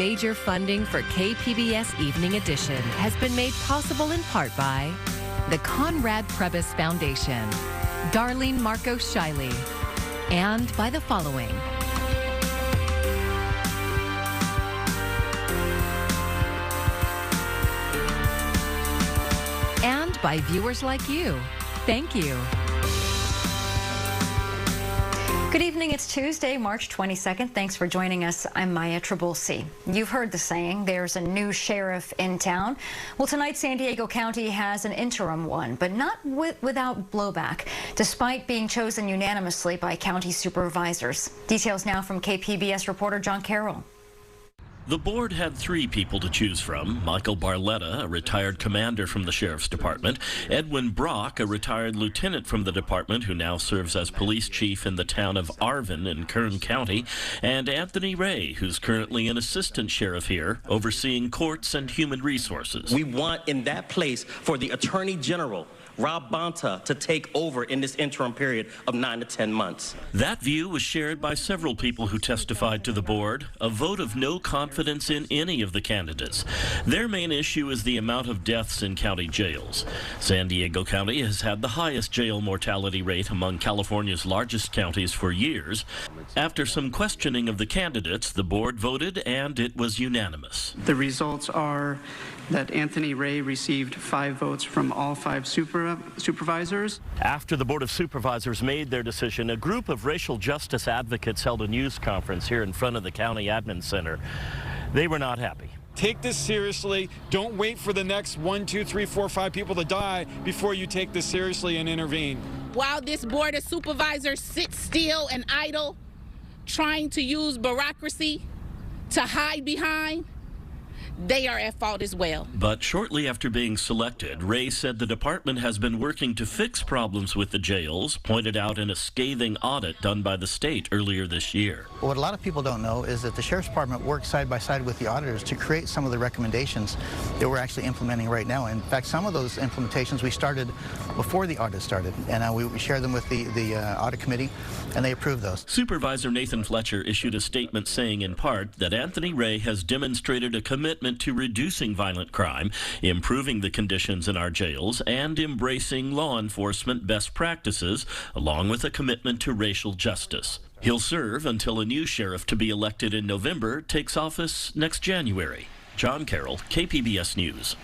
Major funding for KPBS Evening Edition has been made possible in part by the Conrad Prebys Foundation, Darlene Marcos Shiley, and by the following. And by viewers like you. Thank you. Good evening. It's Tuesday, March 22nd. Thanks for joining us. I'm Maya Trabulsi. You've heard the saying, there's a new sheriff in town. Well, tonight, San Diego County has an interim one, but not without blowback, despite being chosen unanimously by county supervisors. Details now from KPBS reporter John Carroll. The board had three people to choose from: Michael Barletta, a retired commander from the Sheriff's Department; Edwin Brock, a retired lieutenant from the department who now serves as police chief in the town of Arvin in Kern County; and Anthony Ray, who's currently an assistant sheriff here, overseeing courts and human resources. We want in that place for the Attorney General, Rob Bonta, to take over in this interim period of 9 to 10 months. That view was shared by several people who testified to the board, a vote of no confidence in any of the candidates. Their main issue is the amount of deaths in county jails. San Diego County has had the highest jail mortality rate among California's largest counties for years. After some questioning of the candidates, the board voted and it was unanimous. The results are that Anthony Ray received 5 votes from all 5 supervisors. After the Board of Supervisors made their decision, a group of racial justice advocates held a news conference here in front of the county admin center. They were not happy. Take this seriously. Don't wait for the next 1, 2, 3, 4, 5 people to die before you take this seriously and intervene. While this Board of Supervisors sits still and idle, trying to use bureaucracy to hide behind, they are at fault as well. But shortly after being selected, Ray said the department has been working to fix problems with the jails, pointed out in a scathing audit done by the state earlier this year. What a lot of people don't know is that the Sheriff's Department worked side by side with the auditors to create some of the recommendations that we're actually implementing right now. In fact, some of those implementations we started before the audit started, and we shared them with the audit committee, and they approved those. Supervisor Nathan Fletcher issued a statement saying in part that Anthony Ray has demonstrated a commitment to reducing violent crime, improving the conditions in our jails, and embracing law enforcement best practices, along with a commitment to racial justice. He'll serve until a new sheriff to be elected in November takes office next January. John Carroll, KPBS News.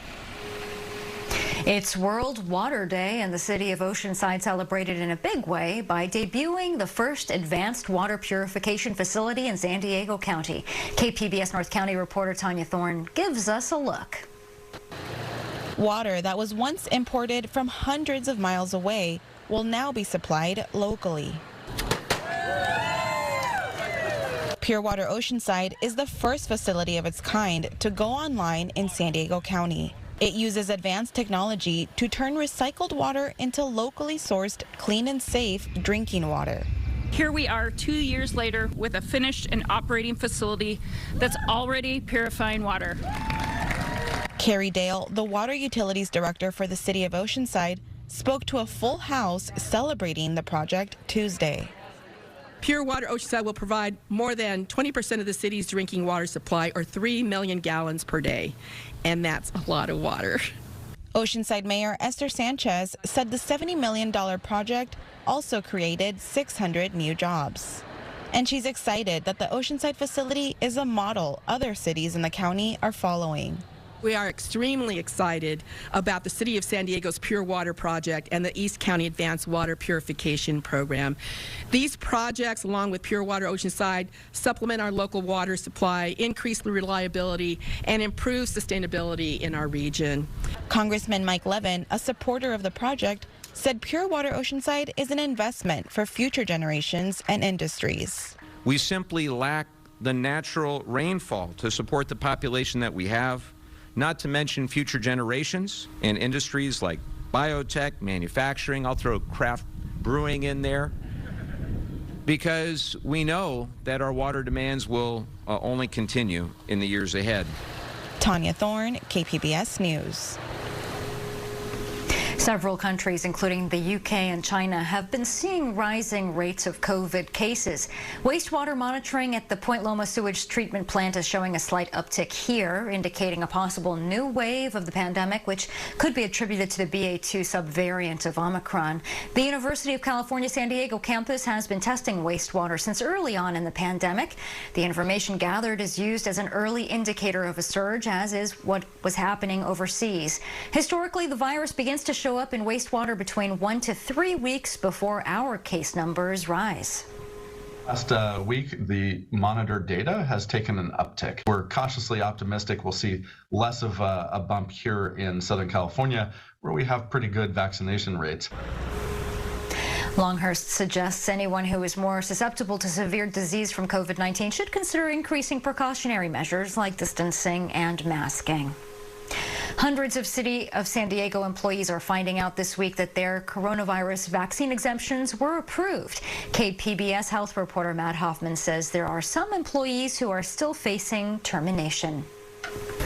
It's World Water Day, and the city of Oceanside celebrated in a big way by debuting the first advanced water purification facility in San Diego County. KPBS North County reporter Tanya Thorne gives us a look. Water that was once imported from hundreds of miles away will now be supplied locally. Pure Water Oceanside is the first facility of its kind to go online in San Diego County. It uses advanced technology to turn recycled water into locally sourced, clean and safe drinking water. Here we are 2 years later with a finished and operating facility that's already purifying water. Carrie Dale, the Water Utilities Director for the City of Oceanside, spoke to a full house celebrating the project Tuesday. Pure Water Oceanside will provide more than 20% of the city's drinking water supply, or 3 million gallons per day. And that's a lot of water. Oceanside Mayor Esther Sanchez said the $70 million project also created 600 new jobs. And she's excited that the Oceanside facility is a model other cities in the county are following. We are extremely excited about the City of San Diego's Pure Water Project and the East County Advanced Water Purification Program. These projects, along with Pure Water Oceanside, supplement our local water supply, increase the reliability, and improve sustainability in our region. Congressman Mike Levin, a supporter of the project, said Pure Water Oceanside is an investment for future generations and industries. We simply lack the natural rainfall to support the population that we have, not to mention future generations and industries like biotech, manufacturing. I'll throw craft brewing in there, because we know that our water demands will only continue in the years ahead. Tanya Thorne, KPBS News. Several countries, including the UK and China, have been seeing rising rates of COVID cases. Wastewater monitoring at the Point Loma sewage treatment plant is showing a slight uptick here, indicating a possible new wave of the pandemic, which could be attributed to the BA.2 subvariant of Omicron. The University of California, San Diego campus has been testing wastewater since early on in the pandemic. The information gathered is used as an early indicator of a surge, as is what was happening overseas. Historically, the virus begins to show up in wastewater between 1 to 3 weeks before our case numbers rise. Last week, the monitored data has taken an uptick. We're cautiously optimistic we'll see less of a bump here in Southern California, where we have pretty good vaccination rates. Longhurst suggests anyone who is more susceptible to severe disease from COVID-19 should consider increasing precautionary measures like distancing and masking. Hundreds of City of San Diego employees are finding out this week that their coronavirus vaccine exemptions were approved. KPBS health reporter Matt Hoffman says there are some employees who are still facing termination.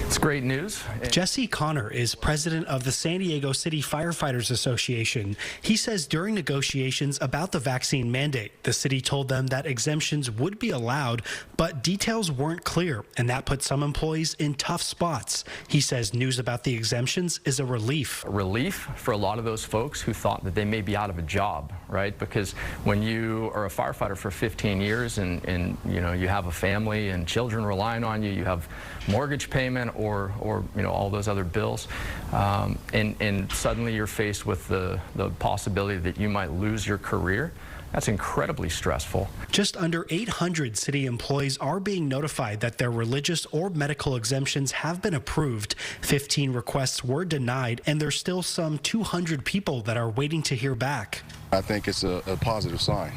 It's great news. Jesse Connor is president of the San Diego City Firefighters Association. He says during negotiations about the vaccine mandate, the city told them that exemptions would be allowed, but details weren't clear, and that put some employees in tough spots. He says news about the exemptions is a relief. A relief for a lot of those folks who thought that they may be out of a job, right? Because when you are a firefighter for 15 years and you know you have a family and children relying on you, you have mortgage payment or all those other bills, and suddenly you're faced with the possibility that you might lose your career. That's incredibly stressful. Just under 800 city employees are being notified that their religious or medical exemptions have been approved. 15 requests were denied, and there's still some 200 people that are waiting to hear back. I think it's a positive sign.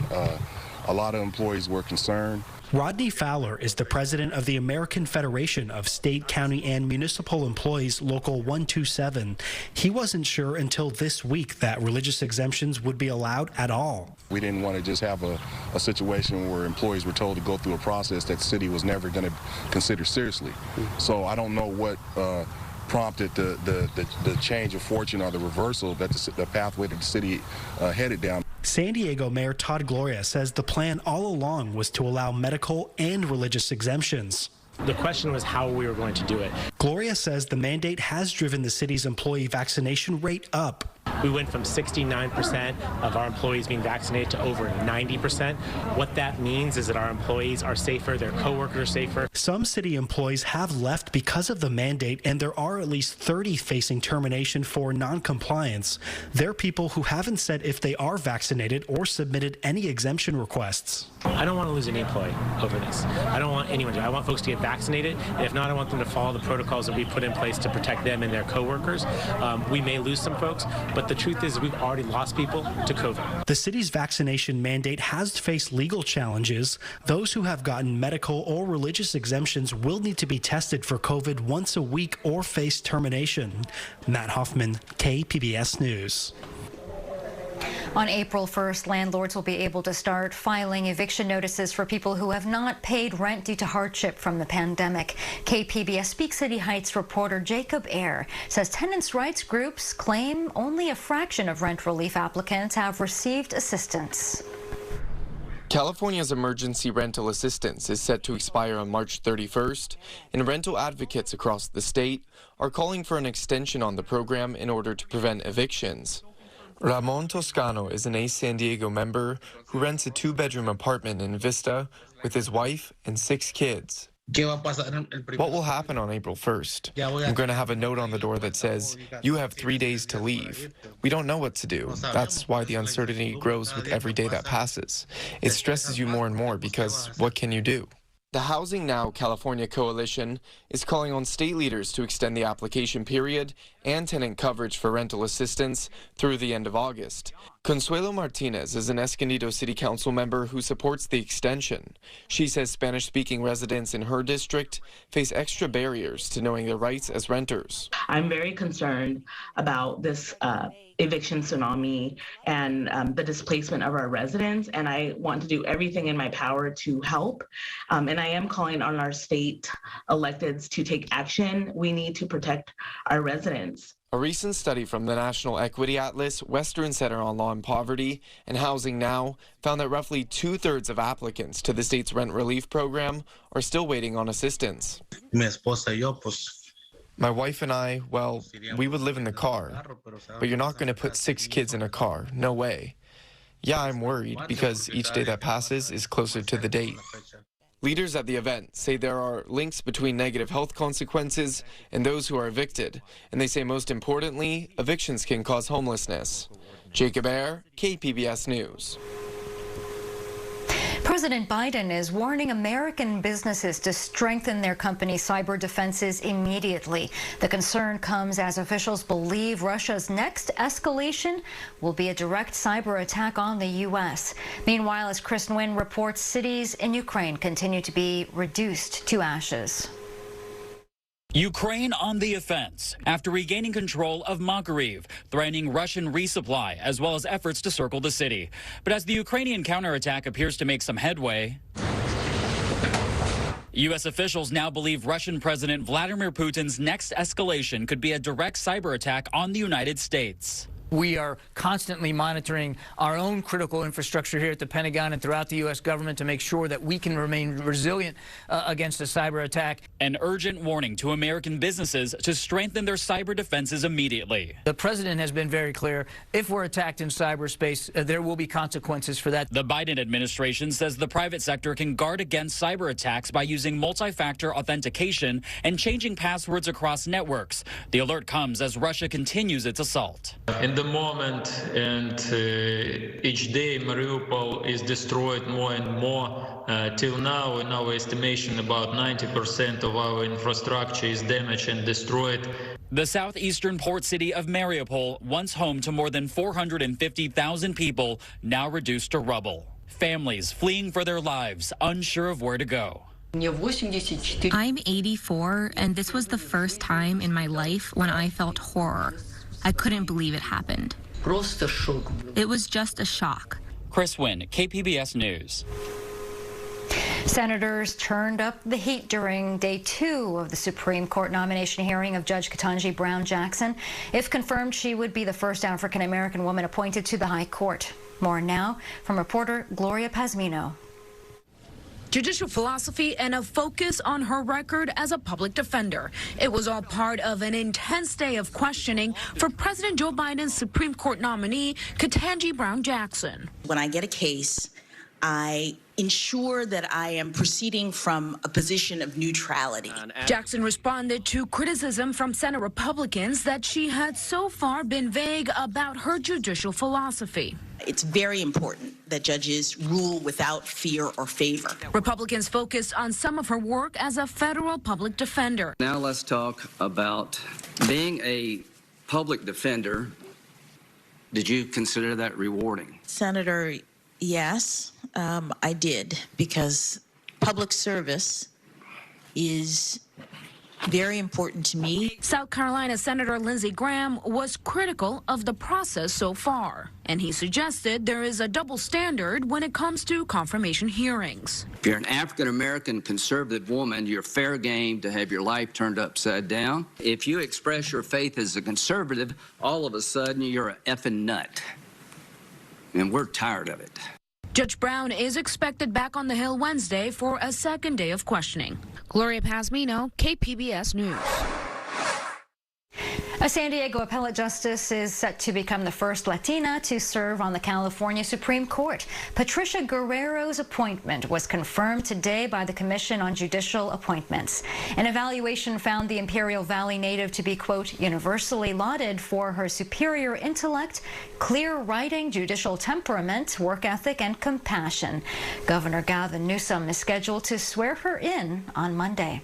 A lot of employees were concerned. Rodney Fowler is the president of the American Federation of State, County, and Municipal Employees, Local 127. He wasn't sure until this week that religious exemptions would be allowed at all. We didn't want to just have a situation where employees were told to go through a process that the city was never going to consider seriously. So I don't know what prompted the change of fortune or the reversal that the pathway that the city headed down. San Diego Mayor Todd Gloria says the plan all along was to allow medical and religious exemptions. The question was how we were going to do it. Gloria says the mandate has driven the city's employee vaccination rate up. We went from 69% of our employees being vaccinated to over 90%. What that means is that our employees are safer, their coworkers are safer. Some city employees have left because of the mandate, and there are at least 30 facing termination for noncompliance. They're people who haven't said if they are vaccinated or submitted any exemption requests. I don't want to lose any employee over this. I don't want anyone to. I want folks to get vaccinated, and if not, I want them to follow the protocols that we put in place to protect them and their coworkers. We may lose some folks, but the truth is we've already lost people to COVID. The city's vaccination mandate has faced legal challenges. Those who have gotten medical or religious exemptions will need to be tested for COVID once a week or face termination. Matt Hoffman, KPBS News. On April 1st, landlords will be able to start filing eviction notices for people who have not paid rent due to hardship from the pandemic. KPBS Speak City Heights reporter Jacob Ayer says tenants' rights groups claim only a fraction of rent relief applicants have received assistance. California's emergency rental assistance is set to expire on March 31st, and rental advocates across the state are calling for an extension on the program in order to prevent evictions. Ramon Toscano is an ACE San Diego member who rents a 2-bedroom apartment in Vista with his wife and 6 kids. What will happen on April 1st? I'm going to have a note on the door that says, "You have 3 days to leave." We don't know what to do. That's why the uncertainty grows with every day that passes. It stresses you more and more because what can you do? The Housing Now California Coalition is calling on state leaders to extend the application period and tenant coverage for rental assistance through the end of August. Consuelo Martinez is an Escondido City Council member who supports the extension. She says Spanish-speaking residents in her district face extra barriers to knowing their rights as renters. I'm very concerned about this eviction tsunami and the displacement of our residents, and I want to do everything in my power to help. And I am calling on our state electeds to take action. We need to protect our residents. A recent study from the National Equity Atlas, Western Center on Law and Poverty, and Housing Now found that roughly 2/3 of applicants to the state's rent relief program are still waiting on assistance. My wife and I, well, we would live in the car, but you're not going to put 6 kids in a car. No way. Yeah, I'm worried because each day that passes is closer to the date. Leaders at the event say there are links between negative health consequences and those who are evicted, and they say most importantly, evictions can cause homelessness. Jacob Ayer, KPBS News. President Biden is warning American businesses to strengthen their company's cyber defenses immediately. The concern comes as officials believe Russia's next escalation will be a direct cyber attack on the U.S. Meanwhile, as Chris Nguyen reports, cities in Ukraine continue to be reduced to ashes. Ukraine on the offense after regaining control of Makariv, threatening Russian resupply, as well as efforts to circle the city. But as the Ukrainian counterattack appears to make some headway, U.S. officials now believe Russian President Vladimir Putin's next escalation could be a direct cyber attack on the United States. We are constantly monitoring our own critical infrastructure here at the Pentagon and throughout the U.S. government to make sure that we can remain resilient against a cyber attack. An urgent warning to American businesses to strengthen their cyber defenses immediately. The president has been very clear. If we're attacked in cyberspace, there will be consequences for that. The Biden administration says the private sector can guard against cyber attacks by using multi-factor authentication and changing passwords across networks. The alert comes as Russia continues its assault. In the moment and each day Mariupol is destroyed more and more. Till now, in our estimation, about 90% of our infrastructure is damaged and destroyed. The southeastern port city of Mariupol, once home to more than 450,000 people, now reduced to rubble. Families fleeing for their lives, unsure of where to go. I'm 84, and this was the first time in my life when I felt horror. I couldn't believe it happened. It was just a shock. Chris Nguyen, KPBS News. Senators turned up the heat during day 2 of the Supreme Court nomination hearing of Judge Ketanji Brown Jackson. If confirmed, she would be the first African-American woman appointed to the High Court. More now from reporter Gloria Pazmino. Judicial philosophy and a focus on her record as a public defender. It was all part of an intense day of questioning for President Joe Biden's Supreme Court nominee, Ketanji Brown Jackson. When I get a case, I ensure that I am proceeding from a position of neutrality. Jackson responded to criticism from Senate Republicans that she had so far been vague about her judicial philosophy. It's very important that judges rule without fear or favor. Republicans focused on some of her work as a federal public defender. Now let's talk about being a public defender. Did you consider that rewarding? Senator, yes, I did, because public service is very important to me. South Carolina Senator Lindsey Graham was critical of the process so far, and he suggested there is a double standard when it comes to confirmation hearings. If you're an African-American conservative woman, you're fair game to have your life turned upside down. If you express your faith as a conservative, all of a sudden you're an effing nut. And we're tired of it. Judge Brown is expected back on the Hill Wednesday for a second day of questioning. Gloria Pazmino, KPBS News. A San Diego appellate justice is set to become the first Latina to serve on the California Supreme Court. Patricia Guerrero's appointment was confirmed today by the Commission on Judicial Appointments. An evaluation found the Imperial Valley native to be, quote, universally lauded for her superior intellect, clear writing, judicial temperament, work ethic, and compassion. Governor Gavin Newsom is scheduled to swear her in on Monday.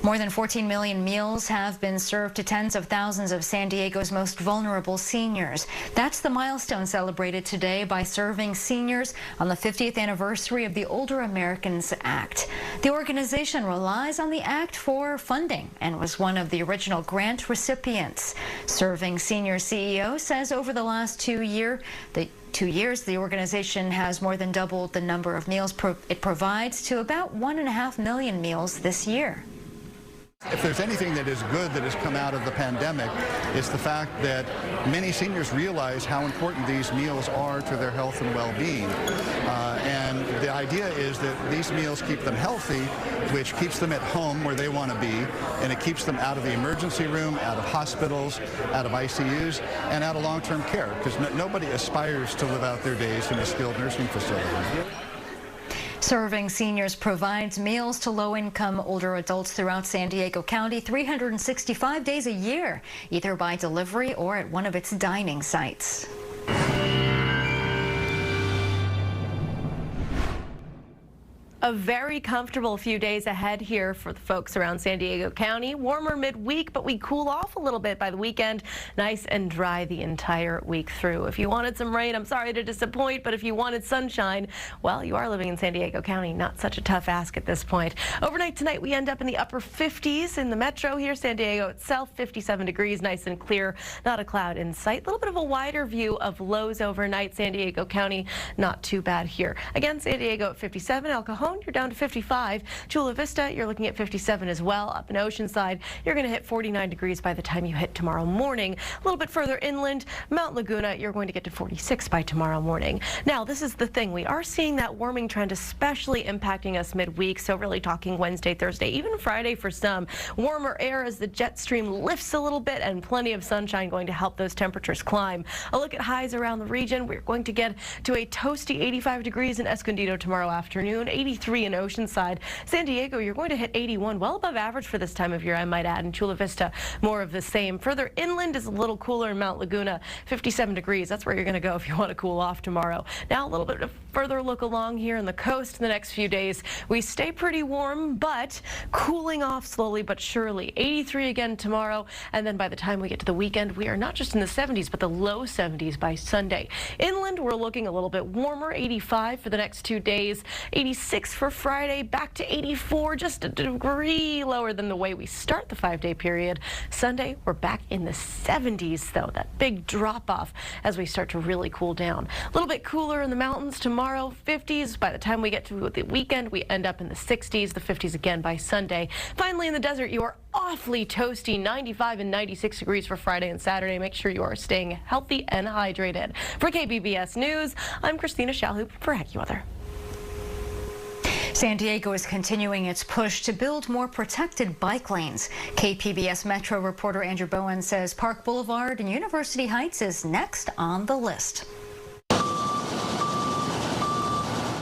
More than 14 million meals have been served to tens of thousands of San Diego's most vulnerable seniors. That's the milestone celebrated today by serving seniors on the 50th anniversary of the Older Americans Act. The organization relies on the act for funding and was one of the original grant recipients. Serving Seniors CEO says over the last 2 years, the organization has more than doubled the number of meals it provides to about 1.5 million meals this year. If there's anything that is good that has come out of the pandemic, it's the fact that many seniors realize how important these meals are to their health and well-being. And the idea is that these meals keep them healthy, which keeps them at home where they want to be, and it keeps them out of the emergency room, out of hospitals, out of ICUs, and out of long-term care, because nobody aspires to live out their days in a skilled nursing facility. Serving Seniors provides meals to low-income older adults throughout San Diego County 365 days a year, either by delivery or at one of its dining sites. A very comfortable few days ahead here for the folks around San Diego County. Warmer midweek, but we cool off a little bit by the weekend. Nice and dry the entire week through. If you wanted some rain, I'm sorry to disappoint, but if you wanted sunshine, well, you are living in San Diego County. Not such a tough ask at this point. Overnight tonight, we end up in the upper 50s in the metro here. San Diego itself, 57 degrees, nice and clear. Not a cloud in sight. A little bit of a wider view of lows overnight. San Diego County, not too bad here. Again, San Diego at 57. El Cajon, you're down to 55. Chula Vista, you're looking at 57 as well. Up in Oceanside, you're going to hit 49 degrees by the time you hit tomorrow morning. A little bit further inland, Mount Laguna, you're going to get to 46 by tomorrow morning. Now, this is the thing. We are seeing that warming trend especially impacting us midweek, so really talking Wednesday, Thursday, even Friday for some. Warmer air as the jet stream lifts a little bit and plenty of sunshine going to help those temperatures climb. A look at highs around the region. We're going to get to a toasty 85 degrees in Escondido tomorrow afternoon, 83 in Oceanside. San Diego, you're going to hit 81, well above average for this time of year, I might add. In Chula Vista, more of the same. Further inland is a little cooler in Mount Laguna, 57 degrees. That's where you're going to go if you want to cool off tomorrow. Now, a little bit of further look along here in the coast in the next few days. We stay pretty warm, but cooling off slowly but surely. 83 again tomorrow, and then by the time we get to the weekend, we are not just in the 70s, but the low 70s by Sunday. Inland, we're looking a little bit warmer, 85 for the next 2 days, 86 for Friday, back to 84, just a degree lower than the way we start the 5-day period. Sunday, we're back in the 70s, though. That big drop-off as we start to really cool down. A little bit cooler in the mountains tomorrow, 50s. By the time we get to the weekend, we end up in the 60s, the 50s again by Sunday. Finally, in the desert, you are awfully toasty, 95 and 96 degrees for Friday and Saturday. Make sure you are staying healthy and hydrated. For KPBS News, I'm Christina Shalhoub for AccuWeather. San Diego is continuing its push to build more protected bike lanes. KPBS Metro reporter Andrew Bowen says Park Boulevard and University Heights is next on the list.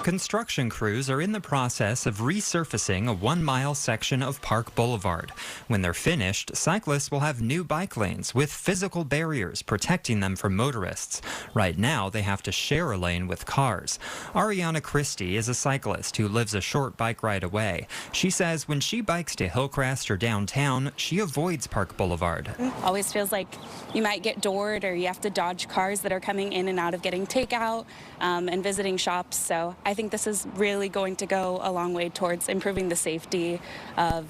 Construction crews are in the process of resurfacing a 1-mile section of Park Boulevard. When they're finished, cyclists will have new bike lanes with physical barriers protecting them from motorists. Right now, they have to share a lane with cars. Ariana Christie is a cyclist who lives a short bike ride away. She says when she bikes to Hillcrest or downtown, she avoids Park Boulevard. Always feels like you might get doored or you have to dodge cars that are coming in and out of getting takeout and visiting shops. So I think this is really going to go a long way towards improving the safety of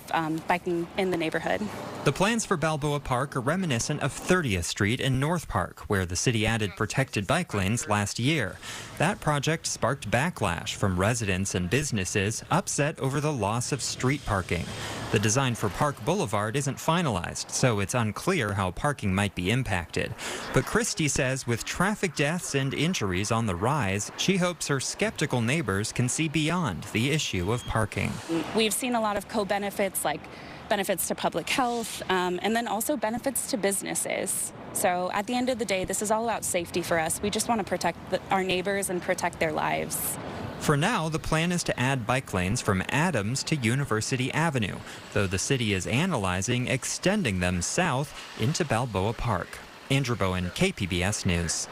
biking in the neighborhood. The plans for Balboa Park are reminiscent of 30th Street in North Park, where the city added protected bike lanes last year. That project sparked backlash from residents and businesses upset over the loss of street parking. The design for Park Boulevard isn't finalized, so it's unclear how parking might be impacted. But Christie says with traffic deaths and injuries on the rise, she hopes her skeptical neighbors can see beyond the issue of parking. We've seen a lot of co-benefits, like benefits to public health, and then also benefits to businesses. So at the end of the day, this is all about safety for us. We just want to protect our neighbors and protect their lives. For now, the plan is to add bike lanes from Adams to University Avenue, though the city is analyzing extending them south into Balboa Park. Andrew Bowen, KPBS News.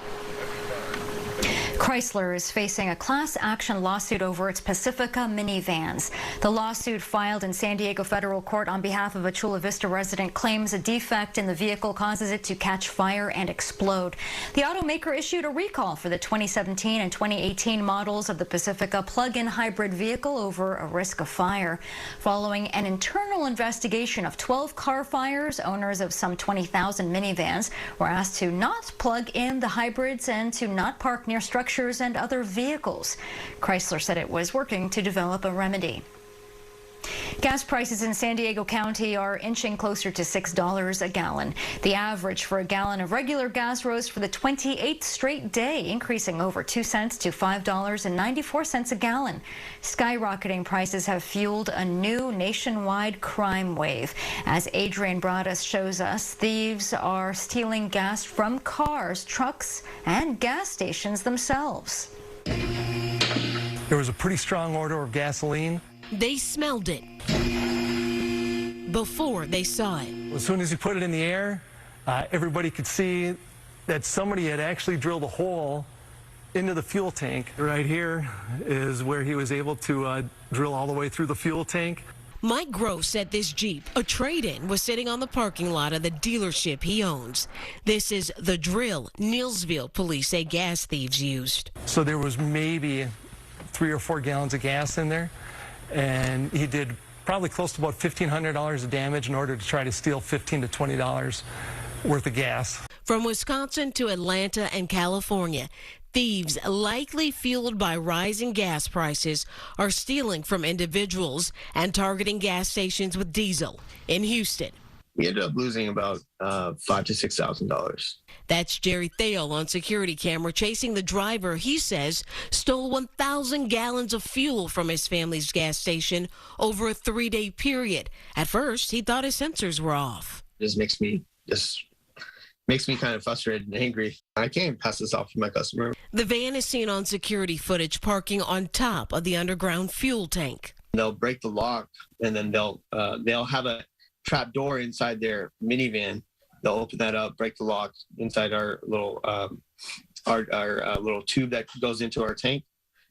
Chrysler is facing a class action lawsuit over its Pacifica minivans. The lawsuit, filed in San Diego federal court on behalf of a Chula Vista resident, claims a defect in the vehicle causes it to catch fire and explode. The automaker issued a recall for the 2017 and 2018 models of the Pacifica plug-in hybrid vehicle over a risk of fire. Following an internal investigation of 12 car fires, owners of some 20,000 minivans were asked to not plug in the hybrids and to not park near structures and other vehicles. Chrysler said it was working to develop a remedy. Gas prices in San Diego County are inching closer to $6 a gallon. The average for a gallon of regular gas rose for the 28th straight day, increasing over 2 cents to $5.94 a gallon. Skyrocketing prices have fueled a new nationwide crime wave. As Adrian Broaddus shows us, thieves are stealing gas from cars, trucks, and gas stations themselves. There was a pretty strong odor of gasoline. They smelled it before they saw it. As soon as he put it in the air, everybody could see that somebody had actually drilled a hole into the fuel tank. Right here is where he was able to drill all the way through the fuel tank. Mike Gross said this Jeep, a trade-in, was sitting on the parking lot of the dealership he owns. This is the drill Neillsville police say gas thieves used. So there was maybe 3 or 4 gallons of gas in there, and he did probably close to about $1,500 of damage in order to try to steal $15 to $20 worth of gas. From Wisconsin to Atlanta and California, thieves, likely fueled by rising gas prices, are stealing from individuals and targeting gas stations with diesel. In Houston, we ended up losing about $5,000 to $6,000. That's Jerry Thale on security camera chasing the driver he says stole 1,000 gallons of fuel from his family's gas station over a 3-day period. At first, he thought his sensors were off. This makes me kind of frustrated and angry. I can't pass this off to my customer. The van is seen on security footage parking on top of the underground fuel tank. They'll break the lock, and then they'll have a trap door inside their minivan. They'll open that up, break the lock inside our little little tube that goes into our tank.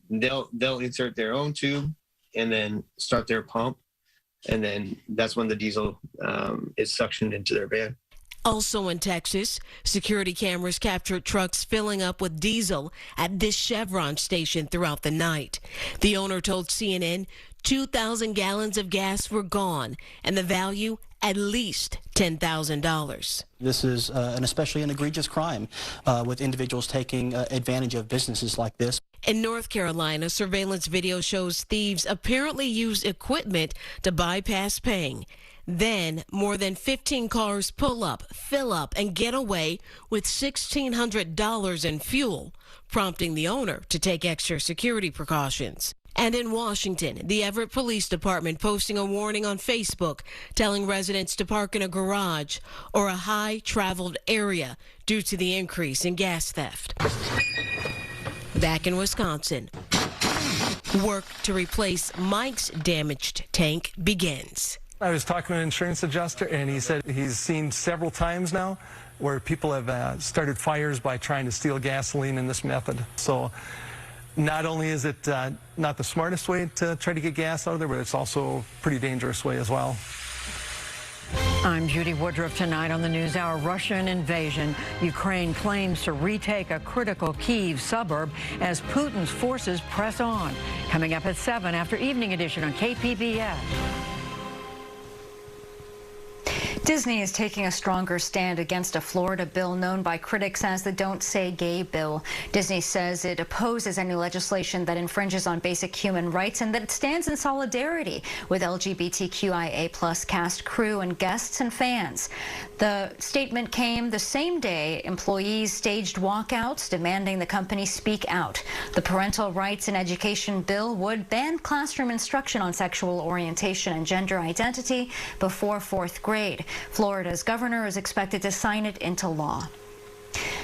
And they'll insert their own tube and then start their pump, and then that's when the diesel is suctioned into their van. Also in Texas, security cameras captured trucks filling up with diesel at this Chevron station throughout the night. The owner told CNN 2,000 gallons of gas were gone, and the value at least $10,000. This is an especially an egregious crime with individuals taking advantage of businesses like this. In North Carolina, surveillance video shows thieves apparently use equipment to bypass paying. Then, more than 15 cars pull up, fill up, and get away with $1,600 in fuel, prompting the owner to take extra security precautions. And in Washington, the Everett Police Department posting a warning on Facebook telling residents to park in a garage or a high-traveled area due to the increase in gas theft. Back in Wisconsin, work to replace Mike's damaged tank begins. I was talking to an insurance adjuster, and he said he's seen several times now where people have started fires by trying to steal gasoline in this method. So not only is it not the smartest way to try to get gas out of there, but it's also a pretty dangerous way as well. I'm Judy Woodruff. Tonight on the NewsHour, Russian invasion. Ukraine claims to retake a critical Kyiv suburb as Putin's forces press on. Coming up at 7 after Evening Edition on KPBS. Disney is taking a stronger stand against a Florida bill known by critics as the Don't Say Gay bill. Disney says it opposes any legislation that infringes on basic human rights and that it stands in solidarity with LGBTQIA+ cast, crew, and guests and fans. The statement came the same day employees staged walkouts demanding the company speak out. The Parental Rights in Education bill would ban classroom instruction on sexual orientation and gender identity before 4th grade. Florida's governor is expected to sign it into law.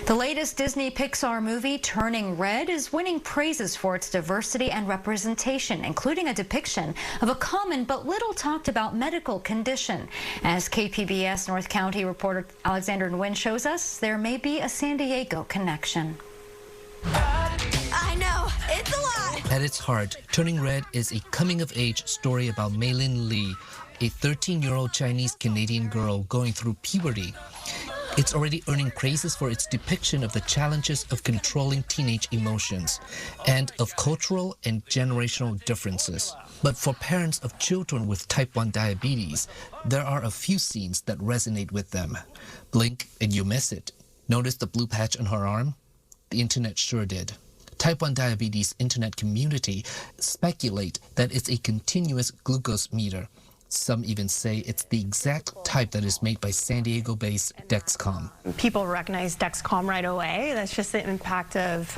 The latest Disney Pixar movie, Turning Red, is winning praises for its diversity and representation, including a depiction of a common but little talked about medical condition. As KPBS North County reporter Alexander Nguyen shows us, there may be a San Diego connection. I At its heart, Turning Red is a coming-of-age story about Mei-Lin Lee, a 13-year-old Chinese-Canadian girl going through puberty. It's already earning praises for its depiction of the challenges of controlling teenage emotions and of cultural and generational differences. But for parents of children with type 1 diabetes, there are a few scenes that resonate with them. Blink and you miss it. Notice the blue patch on her arm? The internet sure did. Type 1 diabetes internet community speculate that it's a continuous glucose meter. Some even say it's the exact type that is made by San Diego-based Dexcom. People recognize Dexcom right away. That's just the impact of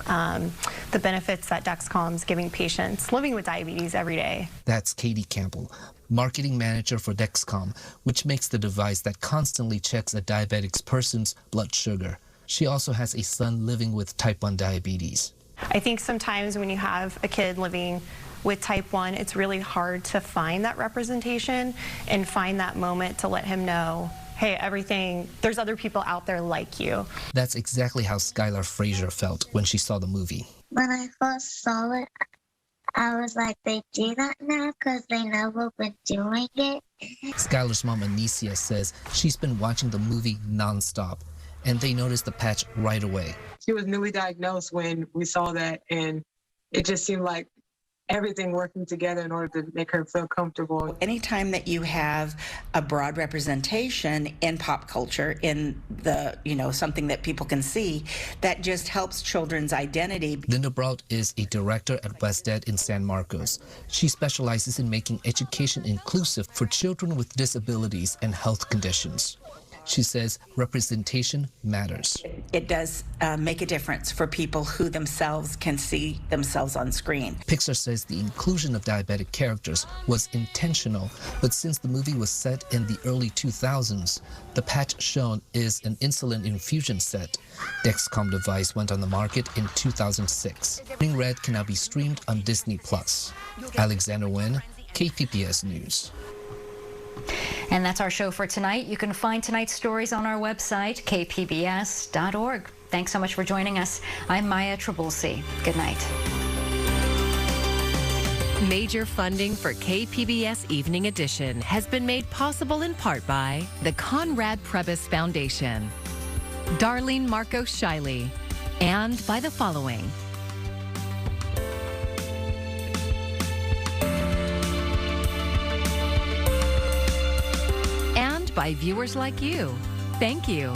the benefits that Dexcom's giving patients living with diabetes every day. That's Katie Campbell, marketing manager for Dexcom, which makes the device that constantly checks a diabetic person's blood sugar. She also has a son living with type 1 diabetes. I think sometimes when you have a kid living with type 1, it's really hard to find that representation and find that moment to let him know, hey, there's other people out there like you. That's exactly how Skylar Frazier felt when she saw the movie. When I first saw it, I was like, they do that now because they never been doing it. Skylar's mom, Anicia, says she's been watching the movie nonstop, and they noticed the patch right away. She was newly diagnosed when we saw that, and it just seemed like everything working together in order to make her feel comfortable. Anytime that you have a broad representation in pop culture, in the, something that people can see, that just helps children's identity. Linda Brault is a director at WestEd in San Marcos. She specializes in making education inclusive for children with disabilities and health conditions. She says representation matters. It does make a difference for people who themselves can see themselves on screen. Pixar says the inclusion of diabetic characters was intentional, but since the movie was set in the early 2000s, the patch shown is an insulin infusion set. Dexcom device went on the market in 2006. Turning Red can now be streamed on Disney+. Alexander Nguyen, KPBS News. And that's our show for tonight. You can find tonight's stories on our website, kpbs.org. Thanks so much for joining us. I'm Maya Trabulsi. Good night. Major funding for KPBS Evening Edition has been made possible in part by the Conrad Prebys Foundation, Darlene Marcos Shiley, and by the following. By viewers like you. Thank you.